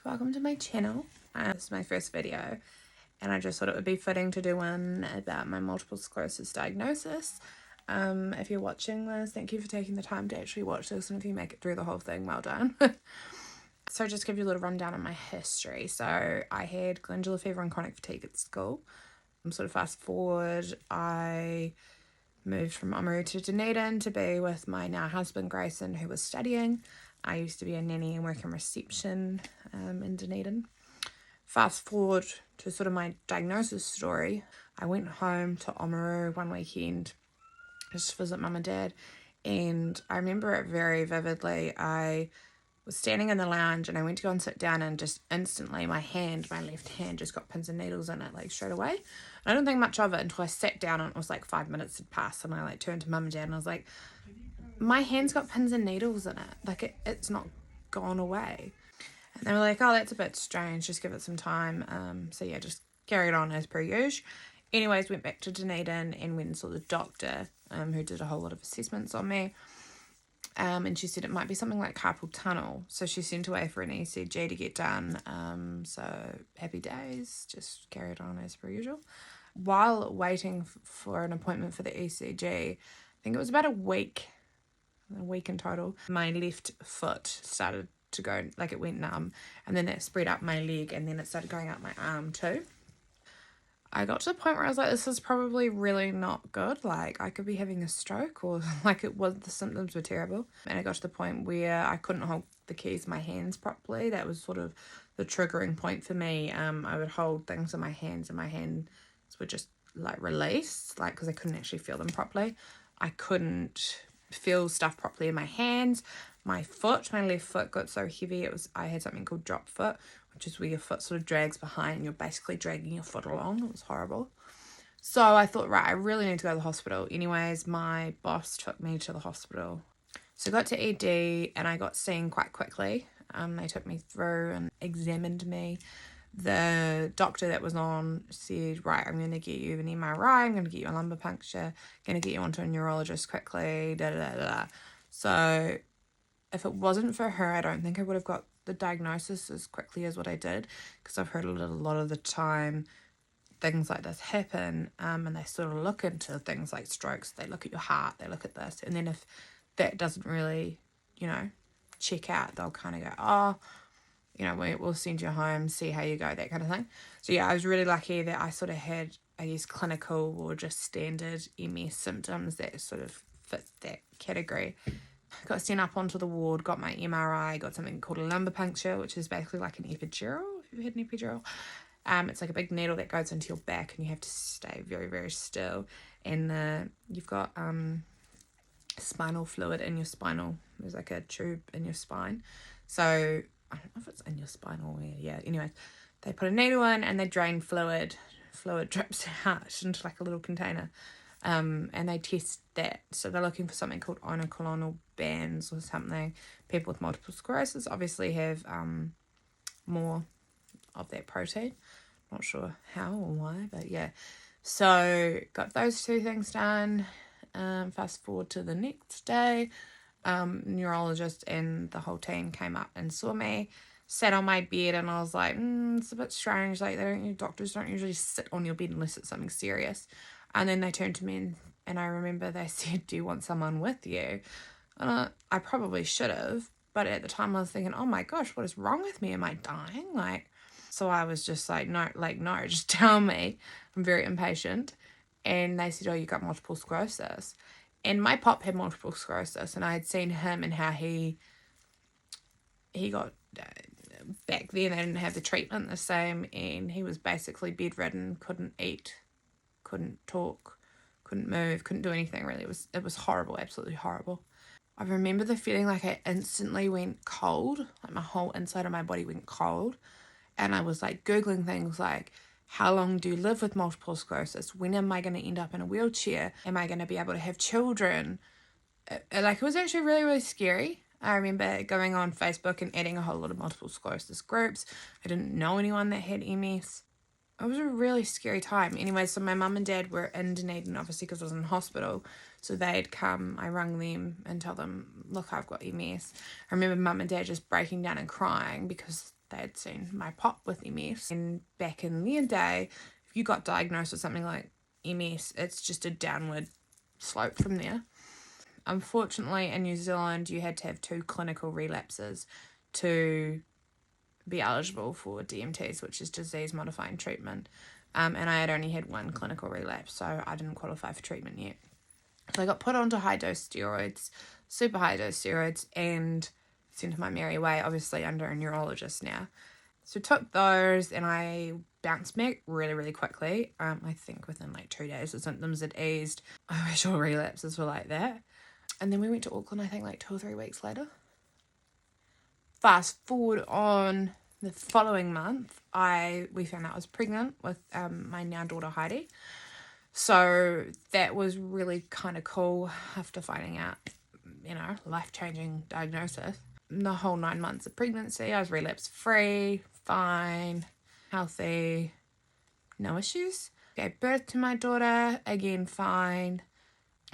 Welcome to my channel. This is my first video and I just thought it would be fitting to do one about my multiple sclerosis diagnosis. If you're watching this, thank you for taking the time to actually watch this, and if you make it through the whole thing, well done. So just give you a little rundown on my history. So I had glandular fever and chronic fatigue at school. Sort of fast forward, I moved from Oamaru to Dunedin to be with my now husband Grayson, who was studying. I used to be a nanny and work in reception in Dunedin. Fast forward to sort of my diagnosis story. I went home to Oamaru one weekend just to visit mum and dad, and I remember it very vividly. I was standing in the lounge and I went to go and sit down, and just instantly my left hand just got pins and needles in it, like straight away. I don't think much of it until I sat down, and it was like 5 minutes had passed, and I turned to mum and dad and I was like, my hand's got pins and needles in it, like it's not gone away. And they were like, oh, that's a bit strange, just give it some time. So yeah, just carried on as per usual. Anyways, went back to Dunedin and went and saw the doctor, who did a whole lot of assessments on me. And she said it might be something like carpal tunnel. So she sent away for an ECG to get done. So happy days, just carried on as per usual. While waiting for an appointment for the ECG, I think it was about a week in total, my left foot started to go, like it went numb, and then that spread up my leg, and then it started going up my arm too. I got to the point where I was like, this is probably really not good. Like, I could be having a stroke, or like the symptoms were terrible. And I got to the point where I couldn't hold the keys in my hands properly. That was sort of the triggering point for me. I would hold things in my hands, and my hands would just like release, like, because I couldn't actually feel them properly. I couldn't feel stuff properly in my hands. My left foot got so heavy, I had something called drop foot, which is where your foot sort of drags behind and you're basically dragging your foot along. It was horrible. So I thought, right, I really need to go to the hospital. Anyways, my boss took me to the hospital. So I got to ED and I got seen quite quickly. They took me through and examined me. The doctor that was on said, right, I'm going to get you an MRI, I'm going to get you a lumbar puncture, going to get you onto a neurologist quickly, So if it wasn't for her, I don't think I would have got the diagnosis as quickly as what I did, because I've heard a lot of the time things like this happen, and they sort of look into things like strokes. They look at your heart, they look at this, and then if that doesn't really, check out, they'll kind of go, oh, we'll send you home, see how you go, that kind of thing. So yeah, I was really lucky that I sort of had, I guess, clinical or just standard MS symptoms that sort of fit that category. Got sent up onto the ward, got my MRI, got something called a lumbar puncture, which is basically like an epidural, if you've had an epidural. It's like a big needle that goes into your back, and you have to stay very, very still. And you've got spinal fluid in your spinal. There's like a tube in your spine. So I don't know if it's in your spine or where. Yeah, anyways, they put a needle in and they drain fluid. Fluid drips out into like a little container. And they test that. So they're looking for something called onocolonal bands or something. People with multiple sclerosis obviously have more of that protein. Not sure how or why, but yeah. So got those two things done. Fast forward to the next day. Neurologist and the whole team came up and saw me, sat on my bed, and I was like, it's a bit strange. Like, doctors don't usually sit on your bed unless it's something serious. And then they turned to me and I remember they said, do you want someone with you? And I probably should have, but at the time I was thinking, oh my gosh, what is wrong with me? Am I dying? So I was just like, no, just tell me. I'm very impatient. And they said, oh, you got multiple sclerosis. And my pop had multiple sclerosis, and I had seen him and how he got, back then they didn't have the treatment the same, and he was basically bedridden, couldn't eat, couldn't talk, couldn't move, couldn't do anything really. It was horrible, absolutely horrible. I remember the feeling like I instantly went cold, like my whole inside of my body went cold, and I was like Googling things like, how long do you live with multiple sclerosis? When am I going to end up in a wheelchair? Am I going to be able to have children? It was actually really, really scary. I remember going on Facebook and adding a whole lot of multiple sclerosis groups. I didn't know anyone that had MS. It was a really scary time. Anyway, so my mum and dad were in Dunedin, obviously, because I was in hospital. So they'd come, I rang them and tell them, look, I've got MS. I remember mum and dad just breaking down and crying because they had seen my pop with MS. And back in the day, if you got diagnosed with something like MS, it's just a downward slope from there. Unfortunately, in New Zealand, you had to have 2 clinical relapses to be eligible for DMTs, which is disease-modifying treatment. And I had only had 1 clinical relapse, so I didn't qualify for treatment yet. So I got put onto high-dose steroids, super high-dose steroids, and sent my merry way, obviously under a neurologist now. So took those, and I bounced back really, really quickly. I think within like 2 days, the symptoms had eased. I wish all relapses were like that. And then we went to Auckland, I think like 2 or 3 weeks later. Fast forward on the following month, we found out I was pregnant with my now daughter Heidi. So that was really kind of cool after finding out, life-changing diagnosis. The whole 9 months of pregnancy, I was relapse-free, fine, healthy, no issues. Gave birth to my daughter, again fine.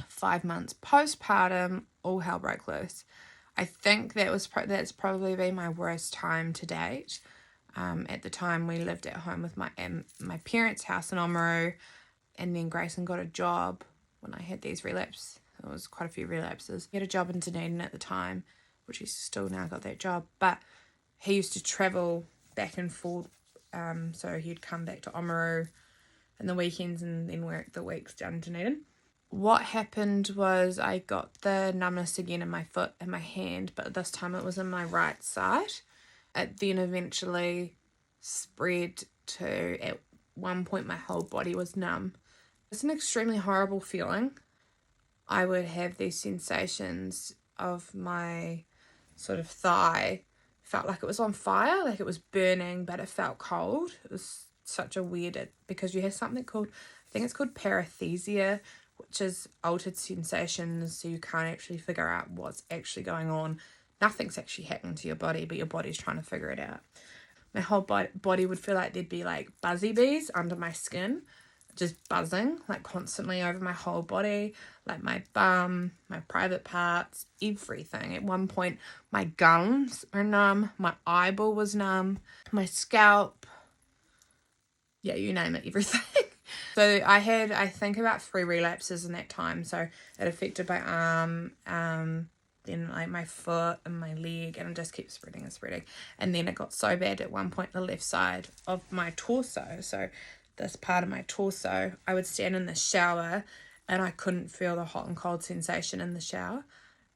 5 months postpartum, all hell broke loose. I think that's probably been my worst time to date. At the time, we lived at home with my parents' house in Oamaru, and then Grayson got a job when I had these relapses. There was quite a few relapses. He had a job in Dunedin at the time, which he's still now got that job, but he used to travel back and forth, so he'd come back to Oamaru in the weekends and then work the weeks down in Dunedin. What happened was I got the numbness again in my foot and my hand, but this time it was in my right side. It then eventually spread to, at one point, my whole body was numb. It's an extremely horrible feeling. I would have these sensations of my sort of thigh. Felt like it was on fire, like it was burning, but it felt cold. It was such a weird, because you have something called, I think it's called paresthesia, which is altered sensations, so you can't actually figure out what's actually going on. Nothing's actually happening to your body, but your body's trying to figure it out. My whole body would feel like there'd be like buzzy bees under my skin, just buzzing, like constantly over my whole body, like my bum, my private parts, everything. At one point, my gums are numb, my eyeball was numb, my scalp, yeah, you name it, everything. So I had, I think, about 3 relapses in that time. So it affected my arm, then like my foot and my leg, and it just kept spreading and spreading. And then it got so bad at one point, the left side of my torso, so this part of my torso, I would stand in the shower and I couldn't feel the hot and cold sensation in the shower.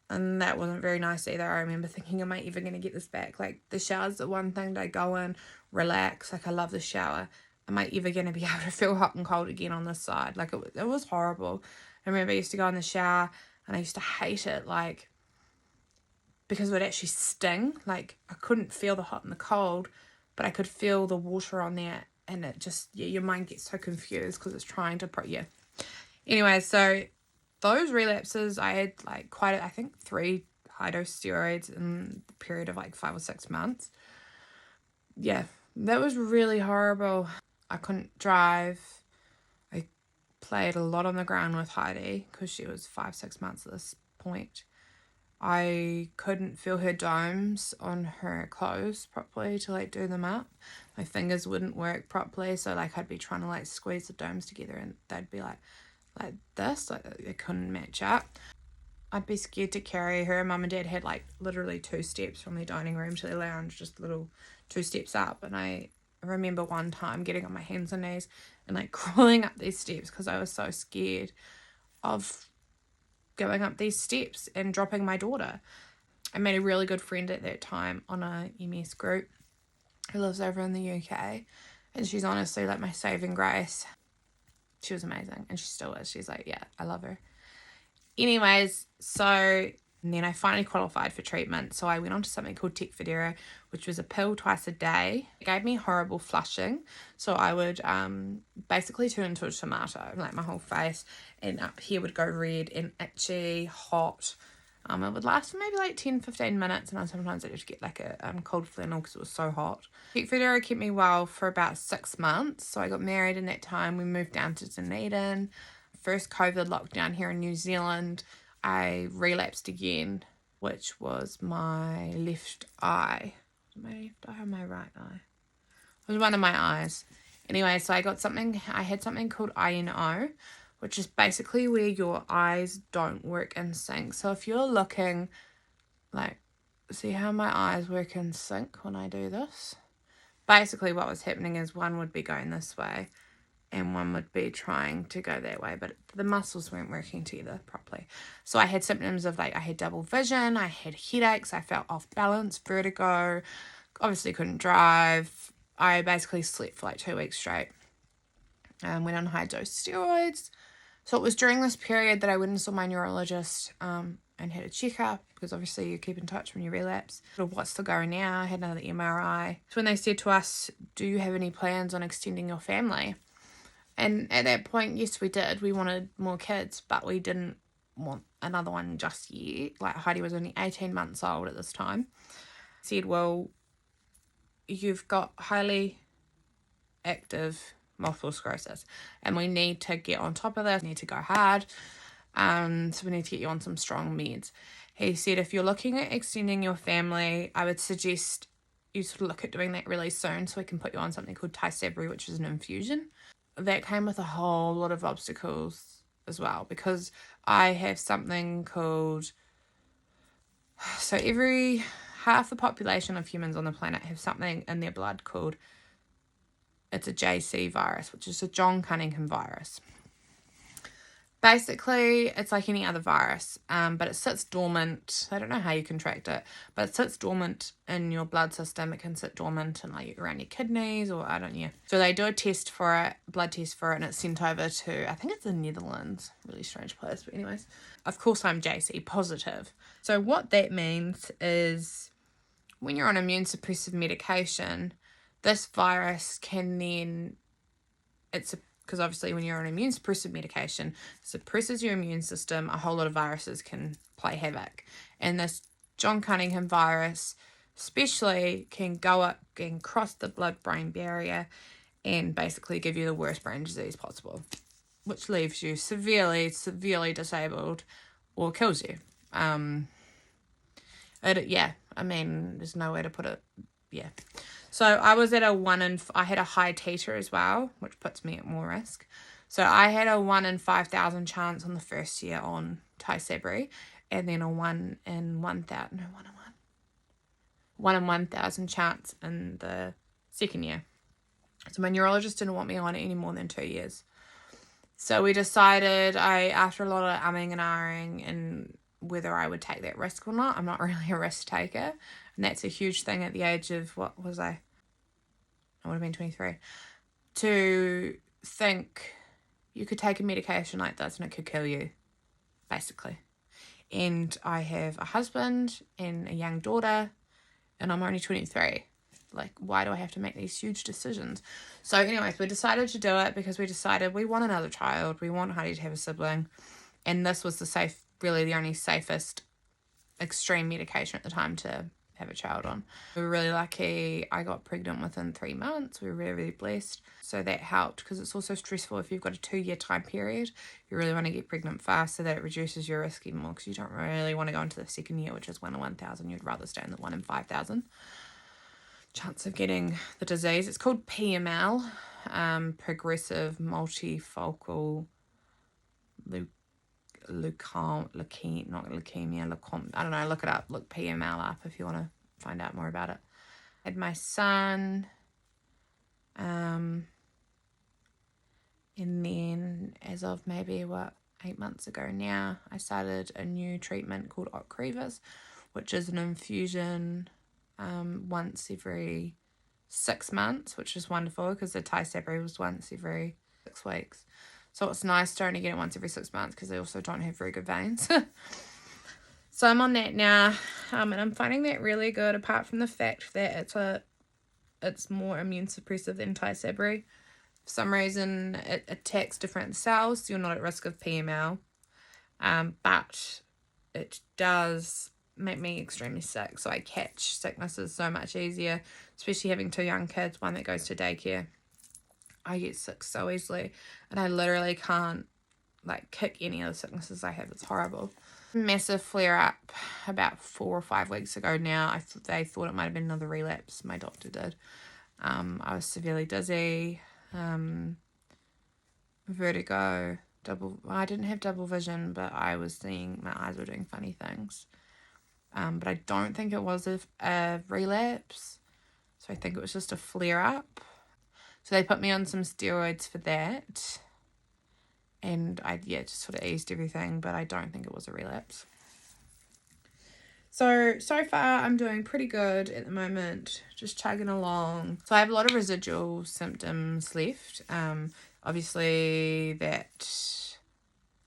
And that wasn't very nice either. I remember thinking, am I ever going to get this back? Like, the shower's the one thing to go in, relax. Like, I love the shower. Am I ever going to be able to feel hot and cold again on this side? Like, it was horrible. I remember I used to go in the shower and I used to hate it, like, because it would actually sting. Like, I couldn't feel the hot and the cold, but I could feel the water on there, and it just, yeah, your mind gets so confused because it's trying to, Anyway, so those relapses, I had like I think 3 high-dose steroids in the period of like 5 or 6 months. Yeah, that was really horrible. I couldn't drive. I played a lot on the ground with Heidi because she was 5-6 months at this point. I couldn't feel her domes on her clothes properly to like do them up. My fingers wouldn't work properly, so like I'd be trying to like squeeze the domes together and they'd be like this, like they couldn't match up. I'd be scared to carry her. Mum and Dad had like literally 2 steps from their dining room to their lounge, just little 2 steps up. And I remember one time getting on my hands and knees and like crawling up these steps because I was so scared of going up these steps and dropping my daughter. I made a really good friend at that time on a MS group who lives over in the UK, and she's honestly like my saving grace. She was amazing, and she still is. She's like, yeah, I love her. Anyways, so then I finally qualified for treatment. So I went on to something called Tecfidera, which was a pill twice a day. It gave me horrible flushing. So I would basically turn into a tomato, like my whole face, and up here would go red and itchy, hot. It would last for maybe like 10-15 minutes, and sometimes I'd just get like a cold flannel because it was so hot. Tecfidera kept me well for about 6 months. So I got married in that time. We moved down to Dunedin. First COVID lockdown here in New Zealand, I relapsed again, which was my left eye. my left eye or my right eye? It was one of my eyes. Anyway, so I had something called INO, which is basically where your eyes don't work in sync. So if you're looking, like, see how my eyes work in sync when I do this? Basically what was happening is one would be going this way and one would be trying to go that way, but the muscles weren't working together properly. So I had symptoms of, like, I had double vision, I had headaches, I felt off balance, vertigo, obviously couldn't drive. I basically slept for like 2 weeks straight. Went on high dose steroids. So it was during this period that I went and saw my neurologist and had a checkup, because obviously you keep in touch when you relapse. What's the go now? I had another MRI. So when they said to us, do you have any plans on extending your family? And at that point, yes, we did. We wanted more kids, but we didn't want another one just yet. Like, Heidi was only 18 months old at this time. Said, well, you've got highly active multiple sclerosis and we need to get on top of this, we need to go hard, so we need to get you on some strong meds. He said, if you're looking at extending your family, I would suggest you sort of look at doing that really soon, so we can put you on something called Tysabri, which is an infusion. That came with a whole lot of obstacles as well, because I have something called, so every half the population of humans on the planet have something in their blood called, it's a JC virus, which is a John Cunningham virus. Basically, it's like any other virus, but it sits dormant. I don't know how you contract it, but it sits dormant in your blood system. It can sit dormant in, like, around your kidneys, or I don't know. So they do a test for it, blood test for it, and it's sent over to, I think it's the Netherlands. Really strange place, but anyways. Of course, I'm JC positive. So what that means is when you're on immune suppressive medication, this virus can then, because obviously when you're on immune suppressive medication, it suppresses your immune system, a whole lot of viruses can play havoc. And this John Cunningham virus especially can go up and cross the blood-brain barrier and basically give you the worst brain disease possible, which leaves you severely, severely disabled or kills you. There's no way to put it. Yeah. So I was at I had a high titer as well, which puts me at more risk. So I had a 1 in 5,000 chance on the first year on Tysabri, and then a 1 in 1,000 chance in the second year. So my neurologist didn't want me on it any more than 2 years. So we decided, after a lot of umming and ahhing and whether I would take that risk or not. I'm not really a risk taker. And that's a huge thing at the age of, what was I? I would have been 23. To think you could take a medication like this and it could kill you, basically. And I have a husband and a young daughter, and I'm only 23. Like, why do I have to make these huge decisions? So anyways, we decided to do it because we decided we want another child. We want Heidi to have a sibling. And this was the only safest extreme medication at the time to have a child on. We were really lucky. I got pregnant within 3 months. We were really, really blessed. So that helped, because it's also stressful if you've got a 2-year time period. You really want to get pregnant fast so that it reduces your risk even more, because you don't really want to go into the second year, which is 1 in 1,000. You'd rather stay in the 1 in 5,000 chance of getting the disease. It's called PML, progressive multifocal leukemia. I don't know, look it up. Look PML up if you want to find out more about it. I had my son, and then as of maybe 8 months ago now, I started a new treatment called Ocrevus, which is an infusion once every 6 months, which is wonderful because the Tysabri was once every 6 weeks. So it's nice to only get it once every 6 months because they also don't have very good veins. So I'm on that now, and I'm finding that really good, apart from the fact that it's more immune suppressive than Tysabri. For some reason, it attacks different cells, so you're not at risk of PML, but it does make me extremely sick, so I catch sicknesses so much easier, especially having 2 young kids, one that goes to daycare. I get sick so easily, and I literally can't, like, kick any of the sicknesses I have. It's horrible. Massive flare up about 4 or 5 weeks ago now. They thought it might have been another relapse. My doctor did. I was severely dizzy, vertigo, I didn't have double vision, but I was seeing my eyes were doing funny things. But I don't think it was a relapse. So I think it was just a flare up. So they put me on some steroids for that. And just sort of eased everything, but I don't think it was a relapse. So far I'm doing pretty good at the moment, just chugging along. So I have a lot of residual symptoms left. Obviously that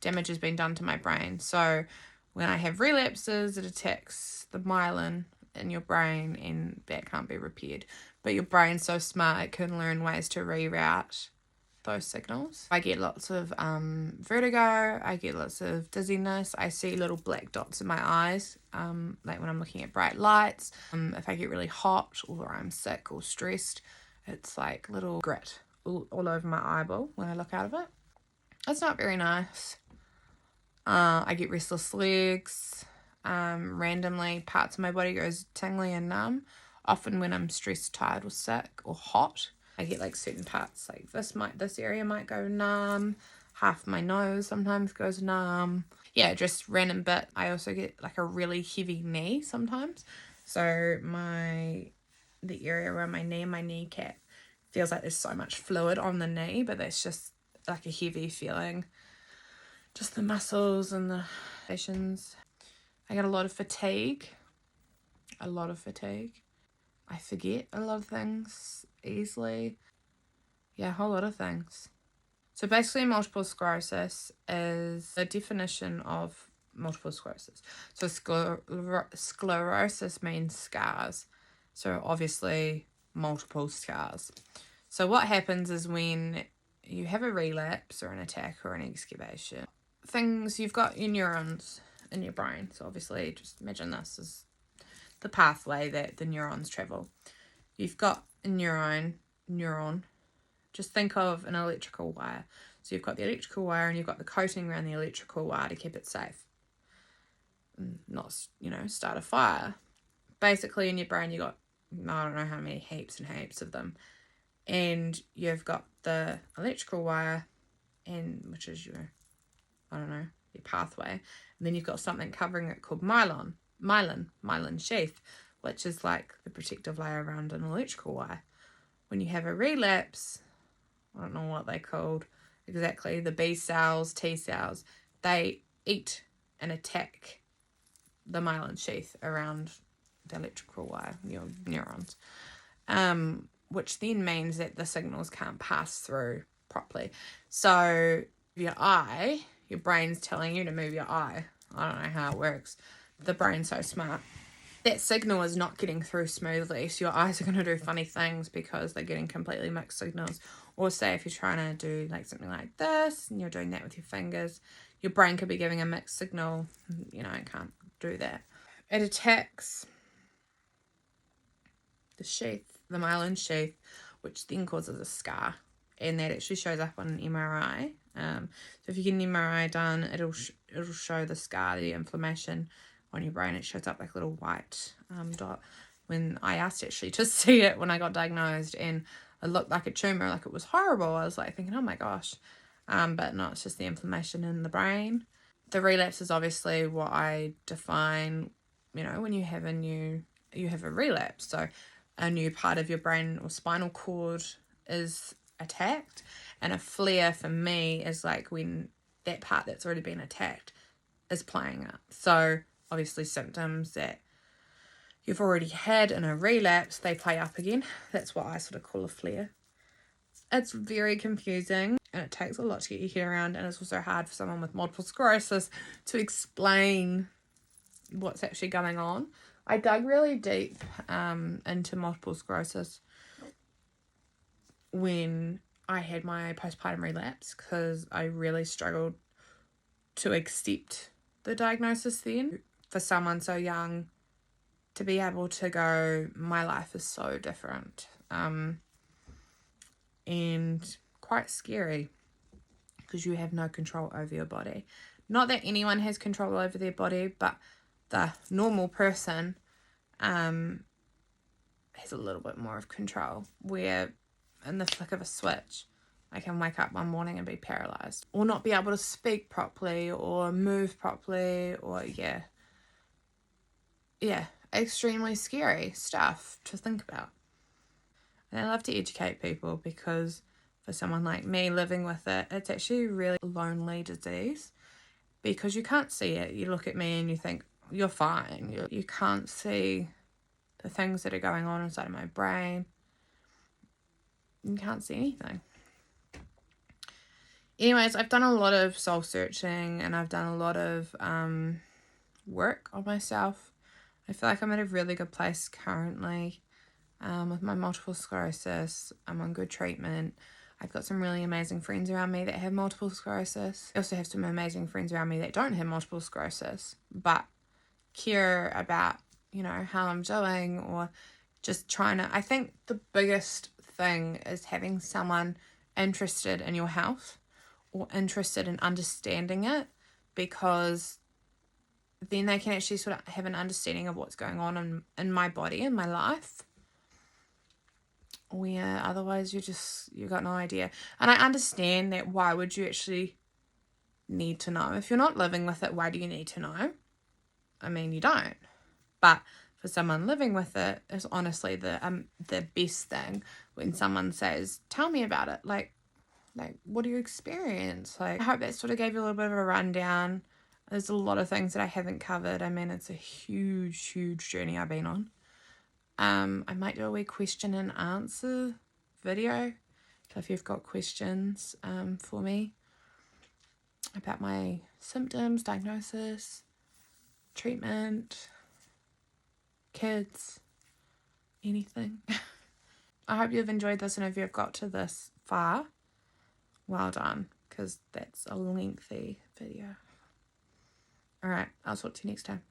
damage has been done to my brain. So when I have relapses, it attacks the myelin in your brain and that can't be repaired. But your brain's so smart, it can learn ways to reroute those signals. I get lots of vertigo, I get lots of dizziness, I see little black dots in my eyes, like when I'm looking at bright lights. If I get really hot or I'm sick or stressed, it's like little grit all over my eyeball when I look out of it. It's not very nice. I get restless legs. Randomly parts of my body goes tingly and numb, often when I'm stressed, tired or sick or hot. I get like certain parts, like this area might go numb. Half my nose sometimes goes numb. Yeah, just random bit. I also get like a really heavy knee sometimes. So the area around my knee and my kneecap feels like there's so much fluid on the knee, but that's just like a heavy feeling. Just the muscles and the stations. I get a lot of fatigue. I forget a lot of things easily. Yeah, a whole lot of things. So basically multiple sclerosis is a definition of multiple sclerosis. So sclerosis means scars. So obviously multiple scars. So what happens is when you have a relapse or an attack or an excavation, you've got your neurons in your brain. So obviously just imagine this is the pathway that the neurons travel. You've got a neuron. Just think of an electrical wire. So you've got the electrical wire and you've got the coating around the electrical wire to keep it safe. And not, start a fire. Basically in your brain you got, I don't know how many, heaps and heaps of them. And you've got the electrical wire, which is your pathway. And then you've got something covering it called myelin sheath, which is like the protective layer around an electrical wire. When you have a relapse, I don't know what they're called exactly, the B cells, T cells, they eat and attack the myelin sheath around the electrical wire, your neurons, which then means that the signals can't pass through properly. So your brain's telling you to move your eye. I don't know how it works. The brain's so smart. That signal is not getting through smoothly, so your eyes are going to do funny things because they're getting completely mixed signals. Or say if you're trying to do like something like this and you're doing that with your fingers, your brain could be giving a mixed signal. It can't do that. It attacks the sheath, the myelin sheath, which then causes a scar, and that actually shows up on an MRI. So if you get an MRI done, it'll show the scar, the inflammation on your brain. It shows up like a little white dot. When I asked actually to see it when I got diagnosed, and it looked like a tumor, like it was horrible. I was like thinking, oh my gosh. But no, it's just the inflammation in the brain. The relapse is obviously what I define, when you have a relapse. So a new part of your brain or spinal cord is attacked, and a flare for me is like when that part that's already been attacked is playing up. So obviously symptoms that you've already had in a relapse, they play up again. That's what I sort of call a flare. It's very confusing and it takes a lot to get your head around, and it's also hard for someone with multiple sclerosis to explain what's actually going on. I dug really deep into multiple sclerosis when I had my postpartum relapse because I really struggled to accept the diagnosis then. For someone so young to be able to go, my life is so different, and quite scary because you have no control over your body. Not that anyone has control over their body, but the normal person has a little bit more of control, where in the flick of a switch I can wake up one morning and be paralyzed, or not be able to speak properly or move properly, or yeah, extremely scary stuff to think about. And I love to educate people, because for someone like me living with it, it's actually a really lonely disease, because you can't see it. You look at me and you think, you're fine. You can't see the things that are going on inside of my brain. You can't see anything. Anyways, I've done a lot of soul searching, and I've done a lot of work on myself. I feel like I'm at a really good place currently with my multiple sclerosis. I'm on good treatment. I've got some really amazing friends around me that have multiple sclerosis. I also have some amazing friends around me that don't have multiple sclerosis, but care about, how I'm doing, or just trying to... I think the biggest thing is having someone interested in your health, or interested in understanding it, because then they can actually sort of have an understanding of what's going on in my body, in my life, where otherwise you got no idea. And I understand that. Why would you actually need to know? If you're not living with it, why do you need to know? I mean, you don't. But for someone living with it, it's honestly the best thing when someone says, tell me about it. Like, what do you experience? Like, I hope that sort of gave you a little bit of a rundown. There's a lot of things that I haven't covered. I mean, it's a huge, huge journey I've been on. I might do a wee question and answer video. So if you've got questions for me about my symptoms, diagnosis, treatment, kids, anything. I hope you've enjoyed this, and if you've got to this far, well done, because that's a lengthy video. Alright, I'll talk to you next time.